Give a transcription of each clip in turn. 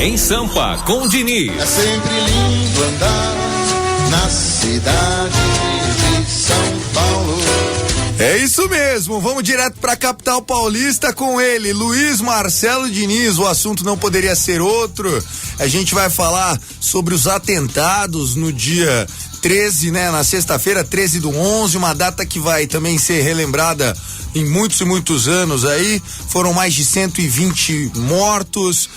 em Sampa, com Diniz. É sempre lindo andar na cidade de São Paulo. É isso mesmo, vamos direto pra capital paulista com ele, Luiz Marcelo Diniz. O assunto não poderia ser outro. A gente vai falar sobre os atentados no dia 13, né? Na sexta-feira, 13/11, uma data que vai também ser relembrada em muitos e muitos anos aí. Foram mais de 120 mortos,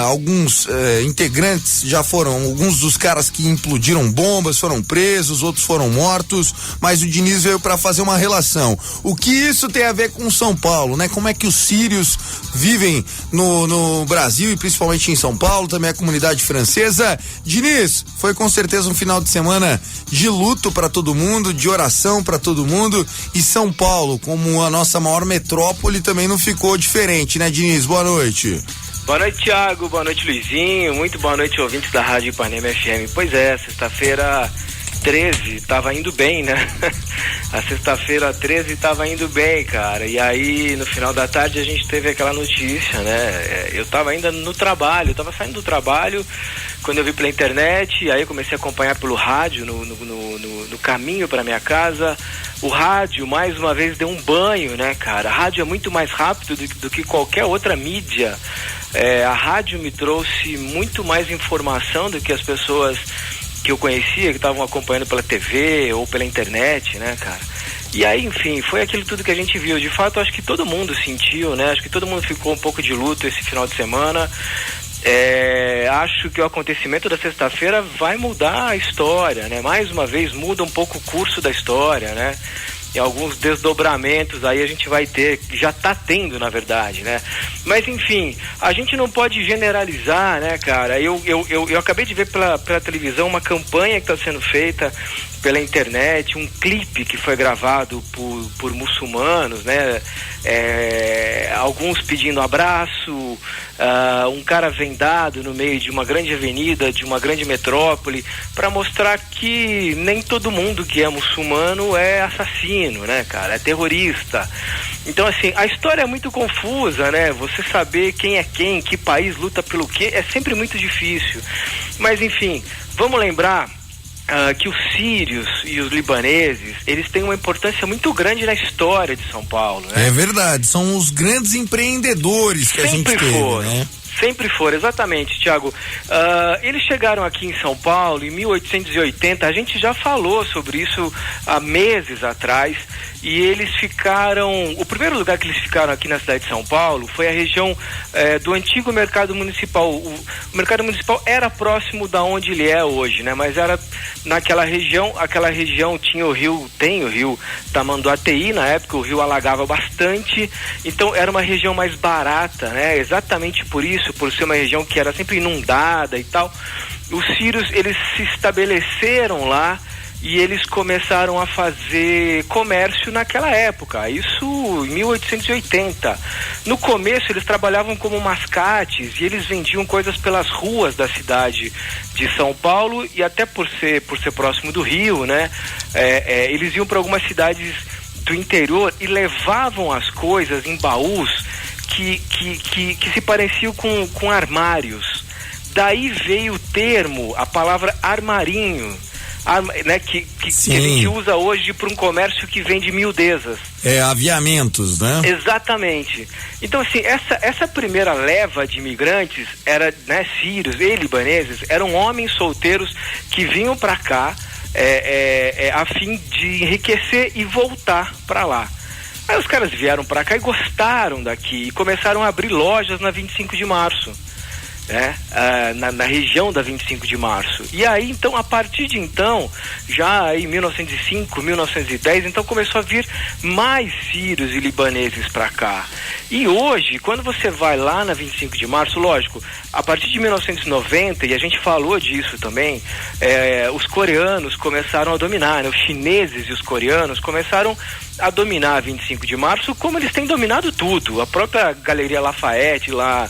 alguns integrantes já foram, alguns dos caras que implodiram bombas foram presos, outros foram mortos, mas o Diniz veio para fazer uma relação. O que isso tem a ver com São Paulo, né? Como é que os sírios vivem no Brasil e principalmente em São Paulo, também a comunidade francesa. Diniz, foi com certeza um final de semana de luto para todo mundo, de oração para todo mundo, e São Paulo, como a nossa maior metrópole, também não ficou diferente, né, Diniz? Boa noite. Boa noite, Thiago. Boa noite, Luizinho. Muito boa noite, ouvintes da Rádio Ipanema FM. Pois é, sexta-feira 13 tava indo bem, né? A sexta-feira 13 tava indo bem, cara. E aí, no final da tarde, a gente teve aquela notícia, né? Eu tava ainda no trabalho, eu tava saindo do trabalho quando eu vi pela internet, e aí eu comecei a acompanhar pelo rádio no caminho para minha casa. O rádio, mais uma vez, deu um banho, né, cara? A rádio é muito mais rápido do que qualquer outra mídia. A rádio me trouxe muito mais informação do que as pessoas que eu conhecia, que estavam acompanhando pela TV ou pela internet, né, cara? E aí, enfim, foi aquilo tudo que a gente viu. De fato, acho que todo mundo sentiu, né? Acho que todo mundo ficou um pouco de luto esse final de semana. Acho que o acontecimento da sexta-feira vai mudar a história, né? Mais uma vez muda um pouco o curso da história, né? E alguns desdobramentos aí a gente vai ter, já tá tendo, na verdade, né? Mas enfim, a gente não pode generalizar, né, cara? Eu acabei de ver pela televisão uma campanha que está sendo feita pela internet, um clipe que foi gravado por muçulmanos, né? Alguns pedindo abraço, um cara vendado no meio de uma grande avenida, de uma grande metrópole, para mostrar que nem todo mundo que é muçulmano é assassino, né, cara? É terrorista. Então, assim, a história é muito confusa, né? Você saber quem é quem, que país luta pelo quê, é sempre muito difícil. Mas, enfim, vamos lembrar que os sírios e os libaneses, eles têm uma importância muito grande na história de São Paulo, né? É verdade, são os grandes empreendedores que sempre a gente teve, foram, né? Sempre foram, exatamente, Thiago. Eles chegaram aqui em São Paulo em 1880, a gente já falou sobre isso há meses atrás, e eles ficaram, o primeiro lugar que eles ficaram aqui na cidade de São Paulo foi a região do antigo mercado municipal. O mercado municipal era próximo da onde ele é hoje, né? Mas era naquela região, tinha tem o rio Tamanduateí, na época o rio alagava bastante, então era uma região mais barata, né? Exatamente por isso, por ser uma região que era sempre inundada e tal. Os sírios, eles se estabeleceram lá e eles começaram a fazer comércio naquela época, isso em 1880. No começo eles trabalhavam como mascates e eles vendiam coisas pelas ruas da cidade de São Paulo, e até por ser próximo do rio, né? Eles iam para algumas cidades do interior e levavam as coisas em baús que se pareciam com armários. Daí veio o termo, a palavra armarinho, né, que a gente usa hoje para um comércio que vende miudezas. Aviamentos, né? Exatamente. Então, assim, essa primeira leva de imigrantes era, né, sírios e libaneses, eram homens solteiros que vinham para cá a fim de enriquecer e voltar para lá. Aí os caras vieram para cá e gostaram daqui e começaram a abrir lojas na 25 de março. Né? Na região da 25 de março. E aí, então, a partir de então, já em 1905, 1910, então começou a vir mais sírios e libaneses para cá. E hoje, quando você vai lá na 25 de março, lógico, a partir de 1990, e a gente falou disso também, os coreanos começaram a dominar, né? Os chineses e os coreanos começaram a dominar a 25 de março, como eles têm dominado tudo. A própria Galeria Lafayette lá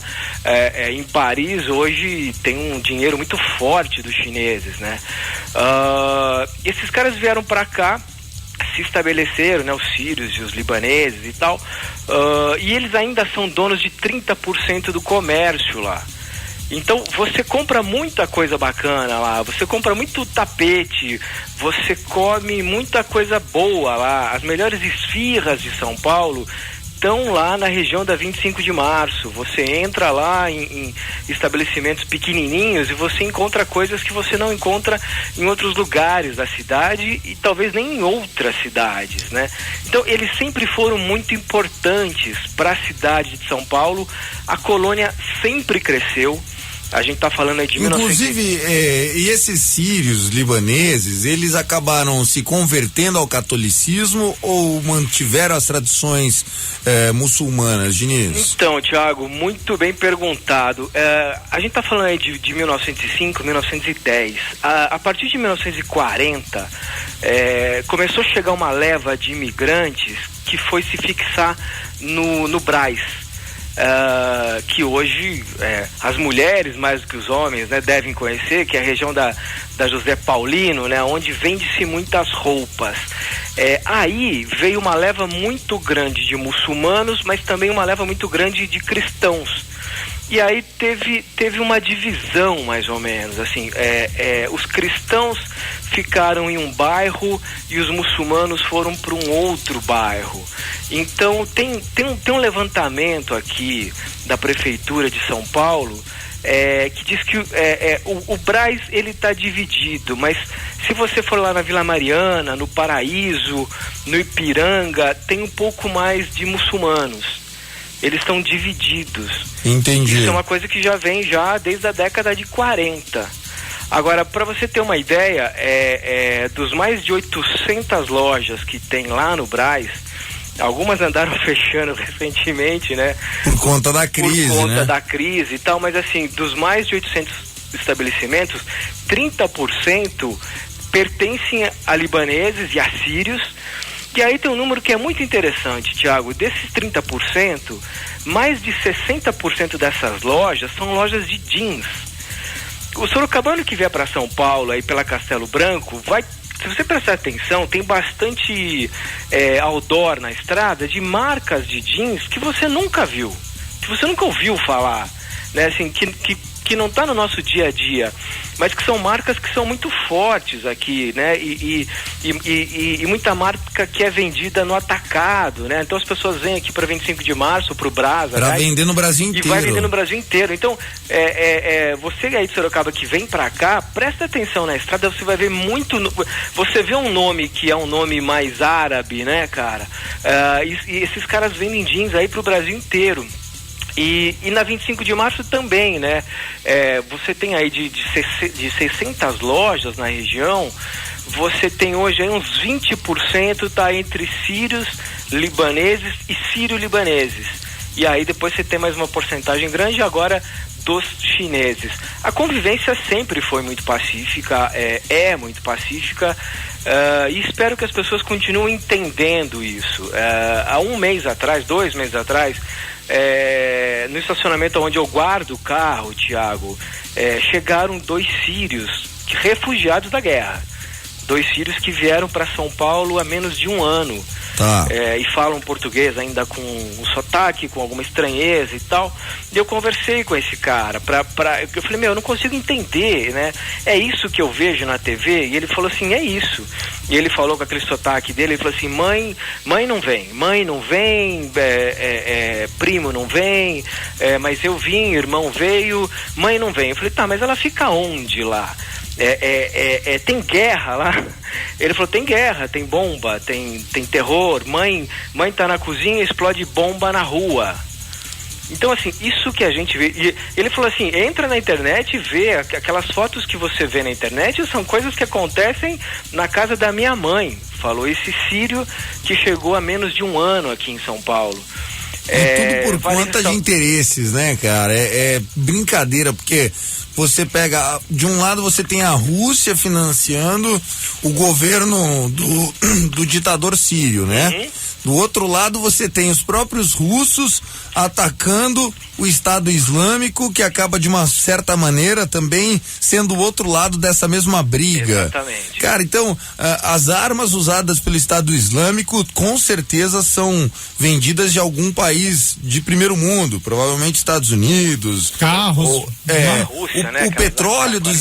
em Paris hoje tem um dinheiro muito forte dos chineses, né? Esses caras vieram para cá, se estabeleceram, né, os sírios e os libaneses e tal, e eles ainda são donos de 30% do comércio lá. Então você compra muita coisa bacana lá, você compra muito tapete, você come muita coisa boa lá. As melhores esfirras de São Paulo estão lá na região da 25 de março. Você entra lá em estabelecimentos pequenininhos e você encontra coisas que você não encontra em outros lugares da cidade e talvez nem em outras cidades, né? Então eles sempre foram muito importantes para a cidade de São Paulo. A colônia sempre cresceu. A gente está falando aí de Inclusive, e esses sírios libaneses, eles acabaram se convertendo ao catolicismo ou mantiveram as tradições muçulmanas, Diniz? Então, Thiago, muito bem perguntado. A gente está falando aí de 1905, 1910. A partir de 1940, começou a chegar uma leva de imigrantes que foi se fixar no Brás. Que hoje as mulheres mais do que os homens, né, devem conhecer, que é a região da José Paulino, né, onde vende-se muitas roupas. Aí veio uma leva muito grande de muçulmanos, mas também uma leva muito grande de cristãos. E aí teve uma divisão, mais ou menos, assim, os cristãos ficaram em um bairro e os muçulmanos foram para um outro bairro. Então tem um levantamento aqui da Prefeitura de São Paulo que diz que o Brás ele está dividido, mas se você for lá na Vila Mariana, no Paraíso, no Ipiranga, tem um pouco mais de muçulmanos. Eles estão divididos. Entendi. Isso é uma coisa que já vem desde a década de 40. Agora, para você ter uma ideia, dos mais de 800 lojas que tem lá no Brás, algumas andaram fechando recentemente, né? Por conta da crise, Por conta né? da crise e tal, mas assim, dos mais de 800 estabelecimentos, 30% pertencem a libaneses e a sírios. E aí tem um número que é muito interessante, Thiago. Desses 30%, mais de 60% dessas lojas são lojas de jeans. O sorocabano que vier para São Paulo, aí pela Castelo Branco, se você prestar atenção, tem bastante outdoor na estrada de marcas de jeans que você nunca viu, que você nunca ouviu falar, né? Assim, que não está no nosso dia a dia, mas que são marcas que são muito fortes aqui, né? E muita marca que é vendida no atacado, né? Então as pessoas vêm aqui para 25 de março, para o Brás, para vender no Brasil inteiro. E vai vender no Brasil inteiro. Então, você aí de Sorocaba que vem para cá, presta atenção na estrada, você vai ver muito. Você vê um nome que é um nome mais árabe, né, cara? E esses caras vendem jeans aí para o Brasil inteiro. E na 25 de março também, né? Você tem aí de 600 lojas na região, você tem hoje aí uns 20% tá entre sírios, libaneses e sírio-libaneses. E aí depois você tem mais uma porcentagem grande agora dos chineses. A convivência sempre foi muito pacífica, é muito pacífica, e espero que as pessoas continuem entendendo isso. Há 2 meses atrás, no estacionamento onde eu guardo o carro, Thiago, chegaram 2 sírios refugiados da guerra. 2 sírios que vieram para São Paulo há menos de 1 ano. Tá. E falam português ainda com um sotaque, com alguma estranheza e tal. E eu conversei com esse cara eu falei, eu não consigo entender, né? É isso que eu vejo na TV? E ele falou assim, é isso. E ele falou com aquele sotaque dele, ele falou assim, mãe não vem, primo não vem, mas eu vim, irmão veio, mãe não vem. Eu falei, tá, mas ela fica onde lá? Tem guerra lá? Ele falou, tem guerra, tem bomba, tem terror, mãe tá na cozinha, explode bomba na rua. Então assim, isso que a gente vê, e ele falou assim, entra na internet e vê, aquelas fotos que você vê na internet são coisas que acontecem na casa da minha mãe, falou esse sírio que chegou há menos de 1 ano aqui em São Paulo. Tudo por conta de interesses, né, cara? É brincadeira, porque você pega, de um lado você tem a Rússia financiando o governo do ditador sírio, né? Uhum. Do outro lado você tem os próprios russos atacando o Estado Islâmico, que acaba de uma certa maneira também sendo o outro lado dessa mesma briga. Exatamente. Cara, então as armas usadas pelo Estado Islâmico com certeza são vendidas de algum país país de primeiro mundo, provavelmente Estados Unidos. Carros. Rússia, o petróleo do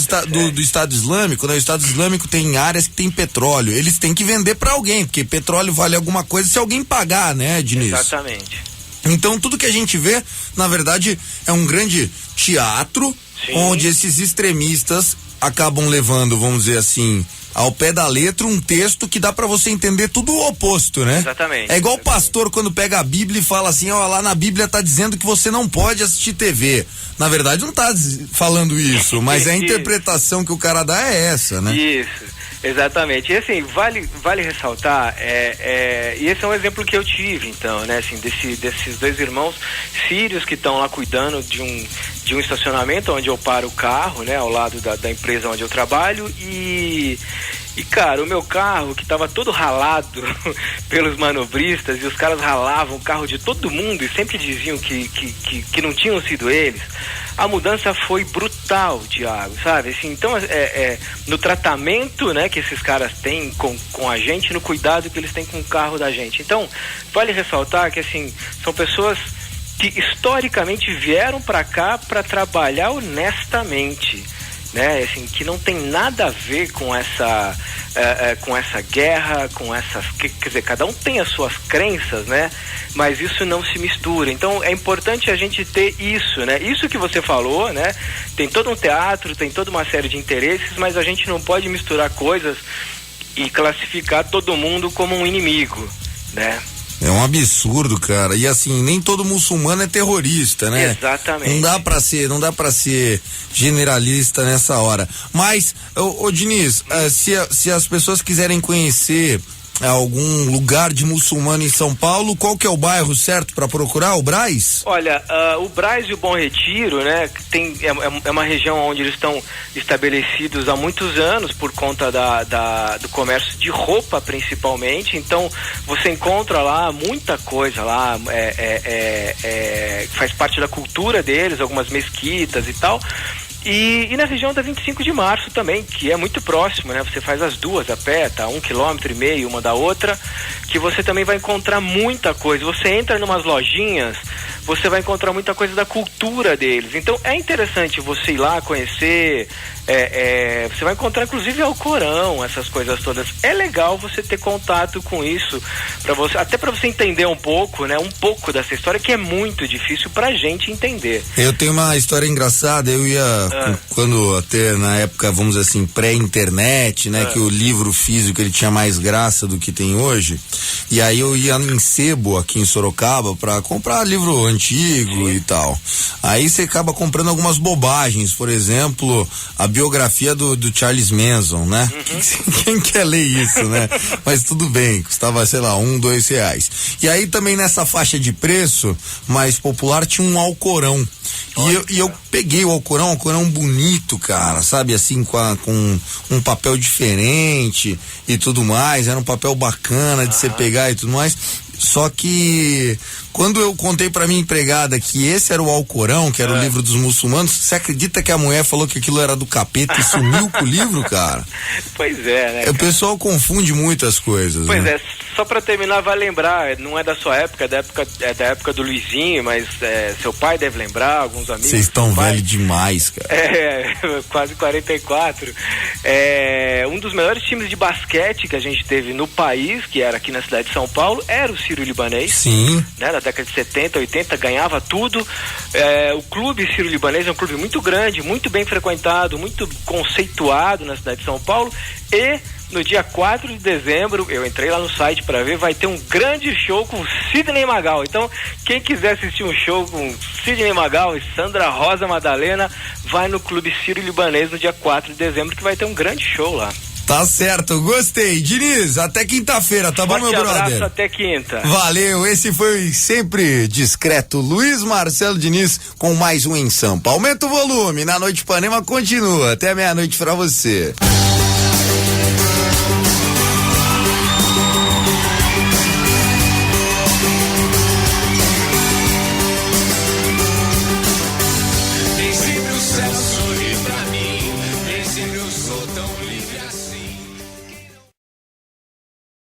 Estado Islâmico, né? O Estado Islâmico tem áreas que tem petróleo. Eles têm que vender para alguém, porque petróleo vale alguma coisa se alguém pagar, né, Diniz? Exatamente. Então tudo que a gente vê, na verdade, é um grande teatro. Sim. Onde esses extremistas acabam levando, vamos dizer assim, ao pé da letra um texto que dá pra você entender tudo o oposto, né? Exatamente. É igual o pastor quando pega a Bíblia e fala assim, ó, lá na Bíblia tá dizendo que você não pode assistir TV. Na verdade não tá falando isso, mas a interpretação que o cara dá é essa, né? Isso. Exatamente. E assim, vale ressaltar, e esse é um exemplo que eu tive, então, né, assim, desses dois irmãos sírios que estão lá cuidando de um estacionamento onde eu paro o carro, né, ao lado da empresa onde eu trabalho, e cara, o meu carro, que estava todo ralado pelos manobristas, e os caras ralavam o carro de todo mundo e sempre diziam que não tinham sido eles, a mudança foi brutal, Thiago, sabe? Assim, então, no tratamento, né, que esses caras têm com a gente, no cuidado que eles têm com o carro da gente. Então, vale ressaltar que, assim, são pessoas que historicamente vieram para cá para trabalhar honestamente, né, assim, que não tem nada a ver com essa guerra, com essas, quer dizer, cada um tem as suas crenças, né, mas isso não se mistura. Então é importante a gente ter isso, né, isso que você falou, né, tem todo um teatro, tem toda uma série de interesses, mas a gente não pode misturar coisas e classificar todo mundo como um inimigo, né. É um absurdo, cara. E assim, nem todo muçulmano é terrorista, né? Exatamente. Não dá pra ser generalista nessa hora. Mas, ô Diniz, se as pessoas quiserem conhecer algum lugar de muçulmano em São Paulo, qual que é o bairro certo para procurar? O Brás? Olha, o Brás e o Bom Retiro, né, é uma região onde eles estão estabelecidos há muitos anos por conta do comércio de roupa, principalmente. Então você encontra lá muita coisa lá, faz parte da cultura deles, algumas mesquitas e tal. E na região da 25 de março também, que é muito próximo, né? Você faz as duas a pé, tá? 1,5 km uma da outra, que você também vai encontrar muita coisa. Você entra numas lojinhas, você vai encontrar muita coisa da cultura deles. Então é interessante você ir lá conhecer, você vai encontrar inclusive Alcorão, essas coisas todas. É legal você ter contato com isso, até para você entender um pouco, né? Um pouco dessa história que é muito difícil pra gente entender. Eu tenho uma história engraçada, eu ia quando até na época, vamos dizer assim, pré-internet, né, que o livro físico ele tinha mais graça do que tem hoje, e aí eu ia em sebo aqui em Sorocaba pra comprar livro antigo e tal. Aí você acaba comprando algumas bobagens, por exemplo, a biografia do Charles Manson, né? Quem quer ler isso, né? Mas tudo bem, custava, sei lá, R$1, R$2. E aí também nessa faixa de preço mais popular tinha um Alcorão. E eu peguei o Alcorão bonito, cara, sabe, assim, com um papel diferente e tudo mais, era um papel bacana de você pegar e tudo mais. Só que quando eu contei pra minha empregada que esse era o Alcorão, que era o livro dos muçulmanos, você acredita que a mulher falou que aquilo era do capeta e sumiu com o livro, cara? Pois é, né? O pessoal confunde muitas coisas. Pois né? é, só pra terminar, vai lembrar, não é da sua época, é da época do Luizinho, mas seu pai deve lembrar, alguns amigos. Vocês estão velhos demais, cara. Quase 44. Um dos melhores times de basquete que a gente teve no país, que era aqui na cidade de São Paulo, era o Sírio-Libanês. Sim. Né, na década de 70, 80, ganhava tudo. O clube Sírio-Libanês é um clube muito grande, muito bem frequentado, muito conceituado na cidade de São Paulo. E no dia 4 de dezembro, eu entrei lá no site para ver, vai ter um grande show com Sidney Magal. Então, quem quiser assistir um show com Sidney Magal e Sandra Rosa Madalena, vai no Clube Sírio-Libanês no dia 4 de dezembro, que vai ter um grande show lá. Tá certo, gostei. Diniz, até quinta-feira, tá bom, meu brother? Forte abraço, até quinta. Valeu, esse foi sempre discreto Luiz Marcelo Diniz com mais um Em Sampa. Aumenta o volume, na Noite Ipanema continua. Até meia-noite pra você.